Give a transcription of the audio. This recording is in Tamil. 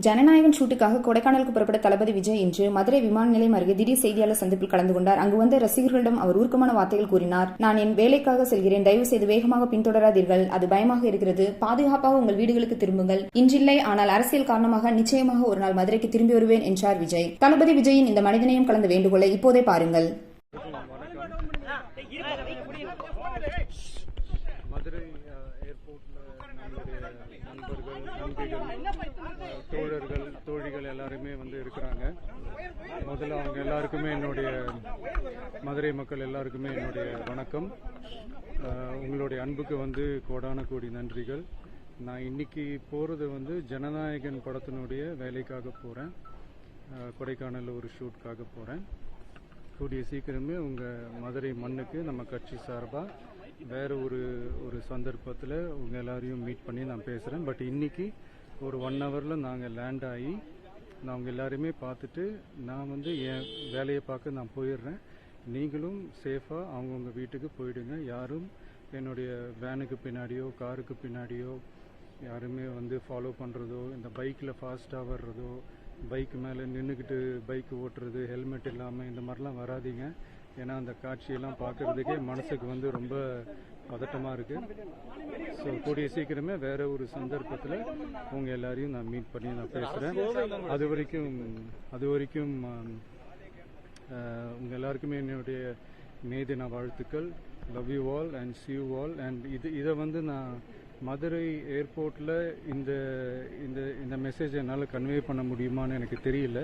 ஜனநாயகன் ஷூட்டுக்காக கொடைக்கானலுக்கு புறப்பட்ட தளபதி விஜய் இன்று மதுரை விமான நிலையம் அருகே திடீர் செய்தியாளர் சந்திப்பில் கலந்து கொண்டார். அங்கு வந்த ரசிகர்களிடம் அவர் உருக்கமான வார்த்தைகள் கூறினார். நான் என் வேலைக்காக செல்கிறேன், தயவு செய்து வேகமாக பின்தொடராதீர்கள், அது பயமாக இருக்கிறது, பாதுகாப்பாக உங்கள் வீடுகளுக்கு திரும்புங்கள். இன்றில்லை, ஆனால் அரசியல் காரணமாக நிச்சயமாக ஒரு நாள் மதுரைக்கு திரும்பி வருவேன் என்றார் விஜய். தளபதி விஜயின் இந்த மனிதனையும் கலந்த வேண்டுகோளை இப்போதே பாருங்கள். மதுரை ஏர்போர்ட்ல நம்மளுடைய நண்பர்கள், நண்பிகள், தோழர்கள், தோழிகள் எல்லாருமே இருக்கிறாங்க. முதல்ல அவங்க எல்லாருக்குமே என்னுடைய மதுரை மக்கள் எல்லாருக்குமே என்னுடைய வணக்கம். உங்களுடைய அன்புக்கு கோடான கோடி நன்றிகள். நான் இன்னைக்கு போறது ஜனநாயகன் படத்தினுடைய வேலைக்காக போறேன். கொடைக்கானல் ஒரு ஷூட்காக போறேன். கூடிய சீக்கிரமே உங்க மதுரை மண்ணுக்கு நம்ம கட்சி சார்பா வேற ஒரு சந்தர்ப்பத்தில் உங்க எல்லாரையும் மீட் பண்ணி நான் பேசுறேன். பட் இன்னைக்கு ஒரு 1 ஹவர்ல நாங்கள் லேண்ட் ஆகி நான் அவங்க எல்லாரையுமே பார்த்துட்டு நான் என் வேலையை பார்க்க நான் போயிடுறேன். நீங்களும் சேஃபா அவங்கவுங்க வீட்டுக்கு போயிடுங்க. யாரும் என்னுடைய வேனுக்கு பின்னாடியோ காருக்கு பின்னாடியோ யாருமே ஃபாலோ பண்றதோ, இந்த பைக்ல ஃபாஸ்டா வர்றதோ, பைக் மேலே நின்றுக்கிட்டு பைக் ஓட்டுறது, ஹெல்மெட் இல்லாமல் இந்த மாதிரிலாம் வராதிங்க. ஏன்னா அந்த காட்சியெல்லாம் பார்க்கறதுக்கே மனசுக்கு ரொம்ப பதட்டமாக இருக்கு. ஸோ கூடிய சீக்கிரமே வேற ஒரு சந்தர்ப்பத்தில் உங்க எல்லாரையும் நான் மீட் பண்ணி நான் பேசுகிறேன். அது வரைக்கும் உங்க எல்லாருக்குமே என்னுடைய மே தின வாழ்த்துக்கள். Love you all and see you all. And இதை நான் மதுரை ஏர்போர்ட்டில் இந்த மெசேஜ் என்னால் கன்வே பண்ண முடியுமான்னு எனக்கு தெரியல.